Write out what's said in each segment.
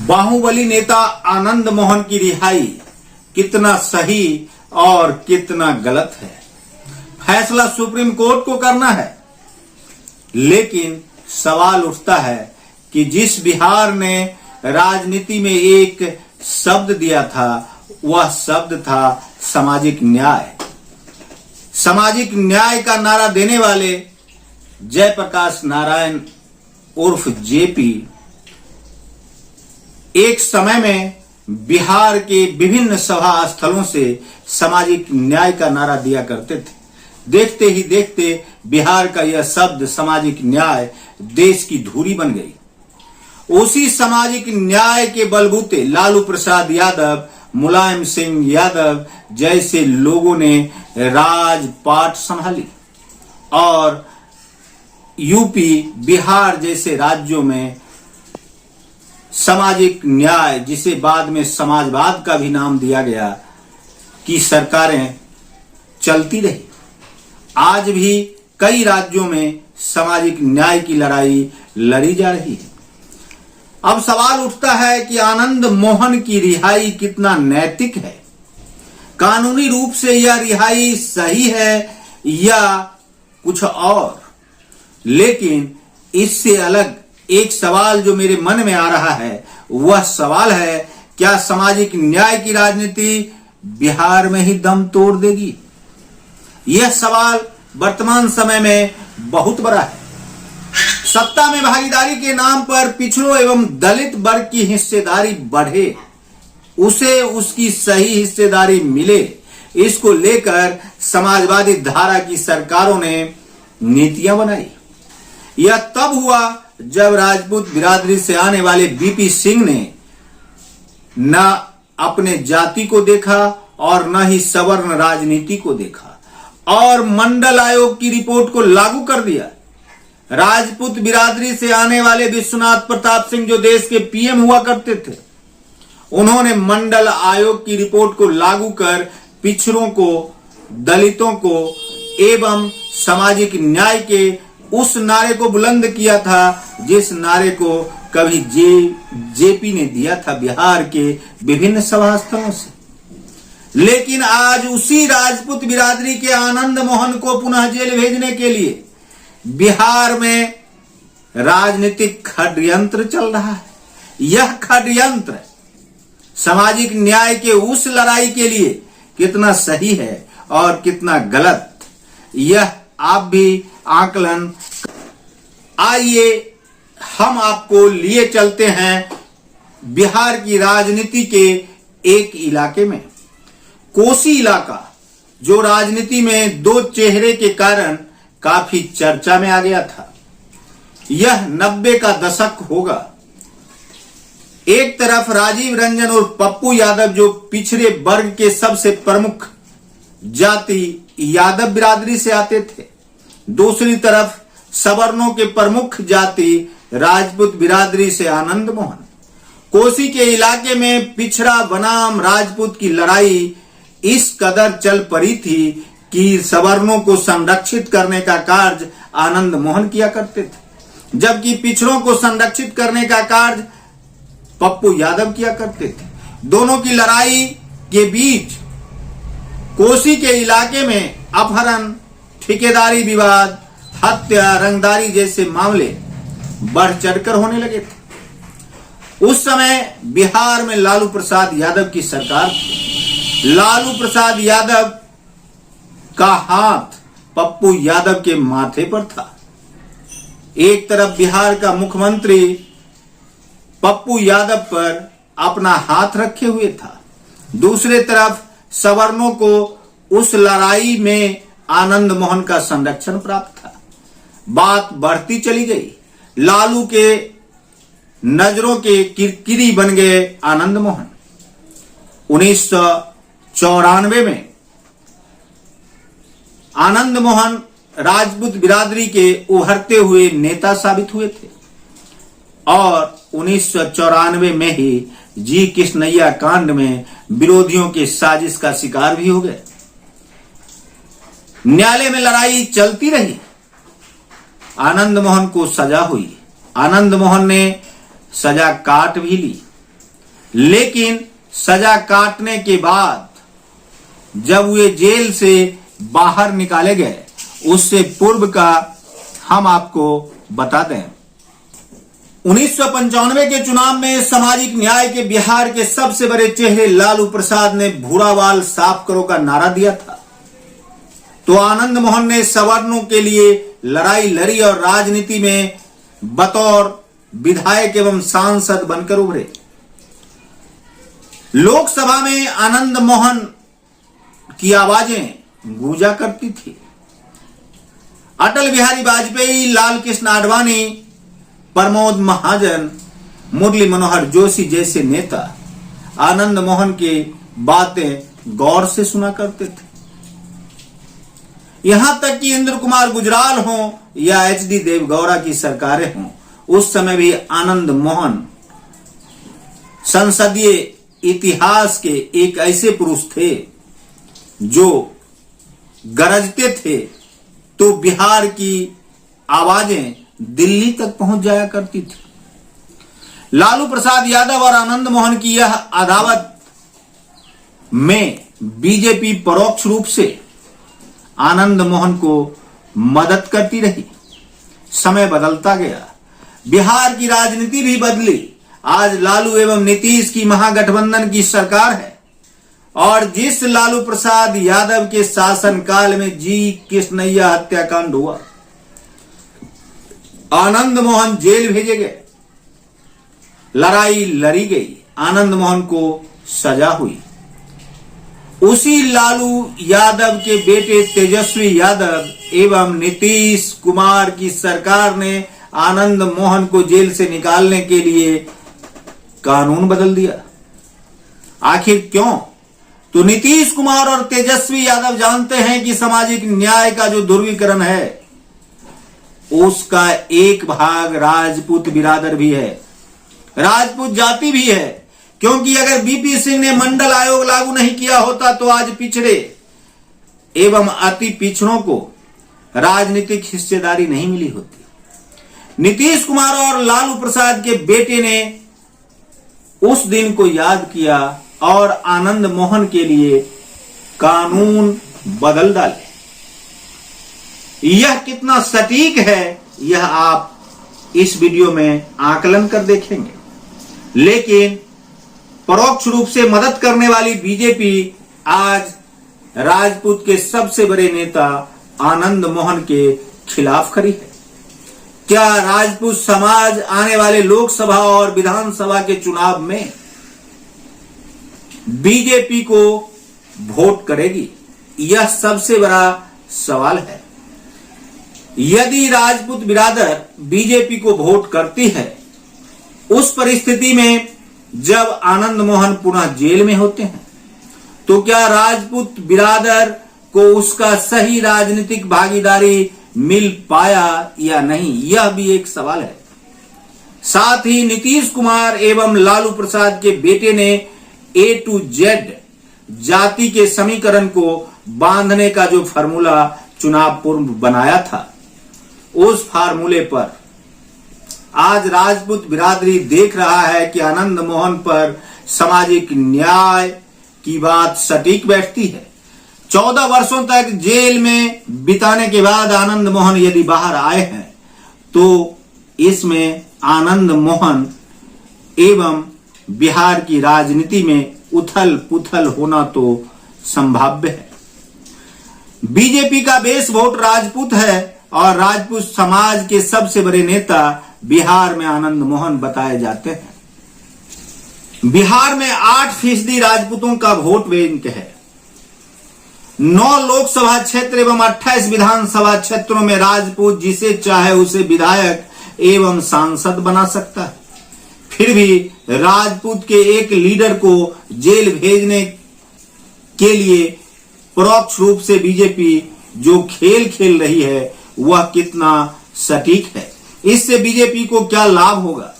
बाहुबली नेता आनंद मोहन की रिहाई कितना सही और कितना गलत है, फैसला सुप्रीम कोर्ट को करना है। लेकिन सवाल उठता है कि जिस बिहार ने राजनीति में एक शब्द दिया था, वह शब्द था सामाजिक न्याय। सामाजिक न्याय का नारा देने वाले जयप्रकाश नारायण उर्फ जेपी एक समय में बिहार के विभिन्न सभा स्थलों से सामाजिक न्याय का नारा दिया करते थे। देखते ही देखते बिहार का यह शब्द सामाजिक न्याय देश की धूरी बन गई। उसी सामाजिक न्याय के बलबूते लालू प्रसाद यादव, मुलायम सिंह यादव जैसे लोगों ने राजपाट संभाली और यूपी, बिहार जैसे राज्यों में सामाजिक न्याय, जिसे बाद में समाजवाद का भी नाम दिया गया, की सरकारें चलती रही। आज भी कई राज्यों में सामाजिक न्याय की लड़ाई लड़ी जा रही है। अब सवाल उठता है कि आनंद मोहन की रिहाई कितना नैतिक है। कानूनी रूप से यह रिहाई सही है या कुछ और। लेकिन इससे अलग एक सवाल जो मेरे मन में आ रहा है, वह सवाल है, क्या सामाजिक न्याय की राजनीति बिहार में ही दम तोड़ देगी? यह सवाल वर्तमान समय में बहुत बड़ा है। सत्ता में भागीदारी के नाम पर पिछड़ों एवं दलित वर्ग की हिस्सेदारी बढ़े, उसे उसकी सही हिस्सेदारी मिले, इसको लेकर समाजवादी धारा की सरकारों ने नीतियां बनाई। यह तब हुआ जब राजपूत बिरादरी से आने वाले बीपी सिंह ने न अपने जाति को देखा और न ही सवर्ण राजनीति को देखा और मंडल आयोग की रिपोर्ट को लागू कर दिया। राजपूत बिरादरी से आने वाले विश्वनाथ प्रताप सिंह जो देश के पीएम हुआ करते थे, उन्होंने मंडल आयोग की रिपोर्ट को लागू कर पिछड़ों को, दलितों को एवं सामाजिक न्याय के उस नारे को बुलंद किया था जिस नारे को कभी जेपी ने दिया था बिहार के विभिन्न सभा स्थलों से। लेकिन आज उसी राजपूत बिरादरी के आनंद मोहन को पुनः जेल भेजने के लिए बिहार में राजनीतिक षड्यंत्र चल रहा है। यह षड्यंत्र सामाजिक न्याय के उस लड़ाई के लिए कितना सही है और कितना गलत, यह आप भी आकलन। आइए हम आपको लिए चलते हैं बिहार की राजनीति के एक इलाके में, कोसी इलाका, जो राजनीति में दो चेहरे के कारण काफी चर्चा में आ गया था। यह 90 का दशक होगा। एक तरफ राजीव रंजन और पप्पू यादव जो पिछड़े वर्ग के सबसे प्रमुख जाति यादव बिरादरी से आते थे, दूसरी तरफ सवर्णों के प्रमुख जाति राजपूत बिरादरी से आनंद मोहन। कोसी के इलाके में पिछड़ा बनाम राजपूत की लड़ाई इस कदर चल पड़ी थी कि सवर्णों को संरक्षित करने का कार्य आनंद मोहन किया करते थे, जबकि पिछड़ों को संरक्षित करने का कार्य पप्पू यादव किया करते थे। दोनों की लड़ाई के बीच कोसी के इलाके में अपहरण, ठेकेदारी विवाद, हत्या, रंगदारी जैसे मामले बढ़ चढ़कर होने लगे थे। उस समय बिहार में लालू प्रसाद यादव की सरकार थी। लालू प्रसाद यादव का हाथ पप्पू यादव के माथे पर था। एक तरफ बिहार का मुख्यमंत्री पप्पू यादव पर अपना हाथ रखे हुए था, दूसरे तरफ सवर्णों को उस लड़ाई में आनंद मोहन का संरक्षण प्राप्त था। बात बढ़ती चली गई। लालू के नजरों के किरकिरी बन गए आनंद मोहन। 1994 में आनंद मोहन राजपूत बिरादरी के उभरते हुए नेता साबित हुए थे और 1994 में ही जी कृष्णैया कांड में विरोधियों के साजिश का शिकार भी हो गए। न्यायालय में लड़ाई चलती रही। आनंद मोहन को सजा हुई। आनंद मोहन ने सजा काट भी ली, लेकिन सजा काटने के बाद जब वे जेल से बाहर निकाले गए, उससे पूर्व का हम आपको बता दें। 1995 के चुनाव में सामाजिक न्याय के बिहार के सबसे बड़े चेहरे लालू प्रसाद ने भूरा बाल साफ करो का नारा दिया था, तो आनंद मोहन ने सवर्णों के लिए लड़ाई लड़ी और राजनीति में बतौर विधायक एवं सांसद बनकर उभरे। लोकसभा में आनंद मोहन की आवाजें गूंजा करती थी। अटल बिहारी वाजपेयी, लाल कृष्ण आडवाणी, प्रमोद महाजन, मुरली मनोहर जोशी जैसे नेता आनंद मोहन की बातें गौर से सुना करते थे। यहां तक कि इंद्र कुमार गुजराल हो या एचडी देवगौड़ा की सरकारें हों, उस समय भी आनंद मोहन संसदीय इतिहास के एक ऐसे पुरुष थे जो गरजते थे तो बिहार की आवाजें दिल्ली तक पहुंच जाया करती थी। लालू प्रसाद यादव और आनंद मोहन की यह अदावत में बीजेपी परोक्ष रूप से आनंद मोहन को मदद करती रही। समय बदलता गया, बिहार की राजनीति भी बदली। आज लालू एवं नीतीश की महागठबंधन की सरकार है और जिस लालू प्रसाद यादव के शासनकाल में जी कृष्णैया हत्याकांड हुआ, आनंद मोहन जेल भेजे गए, लड़ाई लड़ी गई, आनंद मोहन को सजा हुई, उसी लालू यादव के बेटे तेजस्वी यादव एवं नीतीश कुमार की सरकार ने आनंद मोहन को जेल से निकालने के लिए कानून बदल दिया। आखिर क्यों? तो नीतीश कुमार और तेजस्वी यादव जानते हैं कि सामाजिक न्याय का जो ध्रुवीकरण है उसका एक भाग राजपूत बिरादर भी है, राजपूत जाति भी है। क्योंकि अगर बीपी सिंह ने मंडल आयोग लागू नहीं किया होता तो आज पिछड़े एवं अति पिछड़ों को राजनीतिक हिस्सेदारी नहीं मिली होती। नीतीश कुमार और लालू प्रसाद के बेटे ने उस दिन को याद किया और आनंद मोहन के लिए कानून बदल डाले। यह कितना सटीक है यह आप इस वीडियो में आकलन कर देखेंगे, लेकिन परोक्ष रूप से मदद करने वाली बीजेपी आज राजपूत के सबसे बड़े नेता आनंद मोहन के खिलाफ खड़ी है। क्या राजपूत समाज आने वाले लोकसभा और विधानसभा के चुनाव में बीजेपी को वोट करेगी? यह सबसे बड़ा सवाल है। यदि राजपूत बिरादर बीजेपी को वोट करती है, उस परिस्थिति में जब आनंद मोहन पुनः जेल में होते हैं, तो क्या राजपूत बिरादर को उसका सही राजनीतिक भागीदारी मिल पाया या नहीं, यह भी एक सवाल है। साथ ही नीतीश कुमार एवं लालू प्रसाद के बेटे ने A to Z जाति के समीकरण को बांधने का जो फार्मूला चुनाव पूर्व बनाया था, उस फार्मूले पर आज राजपूत बिरादरी देख रहा है कि आनंद मोहन पर सामाजिक न्याय की बात सटीक बैठती है। 14 वर्षों तक जेल में बिताने के बाद आनंद मोहन यदि बाहर आए हैं, तो इसमें आनंद मोहन एवं बिहार की राजनीति में उथल पुथल होना तो संभाव्य है। बीजेपी का बेस वोट राजपूत है और राजपूत समाज के सबसे बड़े नेता बिहार में आनंद मोहन बताए जाते हैं। बिहार में 8% राजपूतों का वोट बैंक है। 9 लोकसभा क्षेत्र एवं 28 विधानसभा क्षेत्रों में राजपूत जिसे चाहे उसे विधायक एवं सांसद बना सकता है। फिर भी राजपूत के एक लीडर को जेल भेजने के लिए परोक्ष रूप से बीजेपी जो खेल खेल रही है वह कितना सटीक है, इससे बीजेपी को क्या लाभ होगा?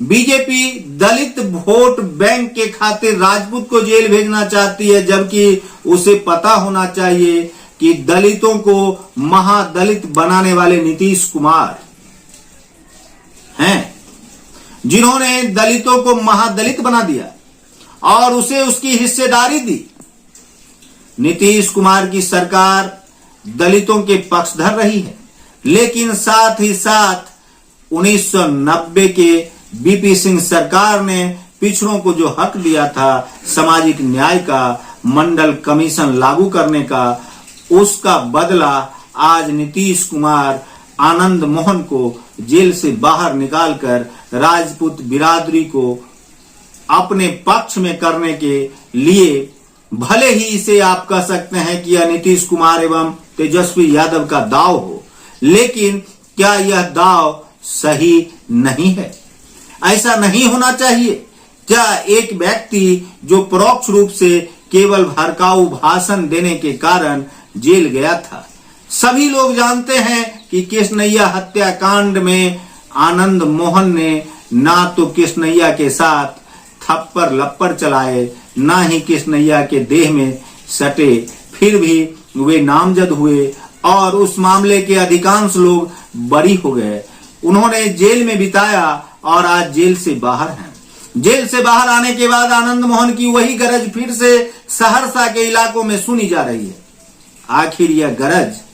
बीजेपी दलित वोट बैंक के खातिर राजपूत को जेल भेजना चाहती है, जबकि उसे पता होना चाहिए कि दलितों को महादलित बनाने वाले नीतीश कुमार हैं। जिन्होंने दलितों को महादलित बना दिया और उसे उसकी हिस्सेदारी दी। नीतीश कुमार की सरकार दलितों के पक्षधर रही है, लेकिन साथ ही साथ 1990 के बीपी सिंह सरकार ने पिछड़ों को जो हक दिया था सामाजिक न्याय का, मंडल कमीशन लागू करने का, उसका बदला आज नीतीश कुमार आनंद मोहन को जेल से बाहर निकालकर राजपूत बिरादरी को अपने पक्ष में करने के लिए, भले ही इसे आप कह सकते हैं कि यह नीतीश कुमार एवं तेजस्वी यादव का दाव हो, लेकिन क्या यह दाव सही नहीं है? ऐसा नहीं होना चाहिए। क्या एक व्यक्ति जो परोक्ष रूप से केवल भड़काऊ भाषण देने के कारण जेल गया था, सभी लोग जानते हैं कि कृष्णैया हत्याकांड में आनंद मोहन ने ना तो कृष्णैया के साथ थप्पड़ लप्पड़ चलाए, ना ही कृष्णैया के देह में सटे, फिर भी वे नामजद हुए और उस मामले के अधिकांश लोग बरी हो गए। उन्होंने जेल में बिताया और आज जेल से बाहर हैं। जेल से बाहर आने के बाद आनंद मोहन की वही गरज फिर से सहरसा के इलाकों में सुनी जा रही है। आखिर यह गरज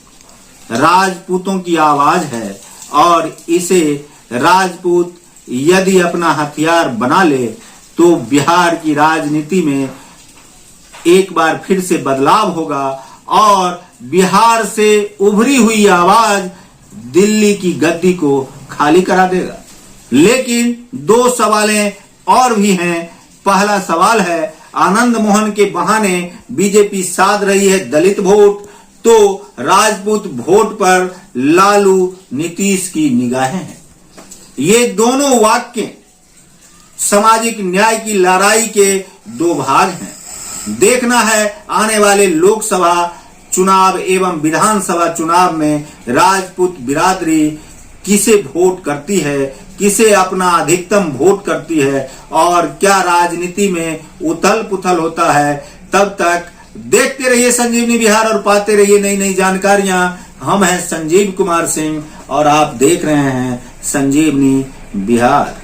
राजपूतों की आवाज है और इसे राजपूत यदि अपना हथियार बना ले तो बिहार की राजनीति में एक बार फिर से बदलाव होगा और बिहार से उभरी हुई आवाज दिल्ली की गद्दी को खाली करा देगा। लेकिन दो सवालें और भी हैं। पहला सवाल है, आनंद मोहन के बहाने बीजेपी साध रही है दलित वोट, तो राजपूत वोट पर लालू नीतीश की निगाहें हैं। ये दोनों वाक्य सामाजिक न्याय की लड़ाई के दो भाग हैं। देखना है आने वाले लोकसभा चुनाव एवं विधानसभा चुनाव में राजपूत बिरादरी किसे वोट करती है, किसे अपना अधिकतम वोट करती है और क्या राजनीति में उथल पुथल होता है। तब तक देखते रहिए संजीवनी बिहार और पाते रहिए नई नई जानकारियां। हम हैं संजीव कुमार सिंह और आप देख रहे हैं संजीवनी बिहार।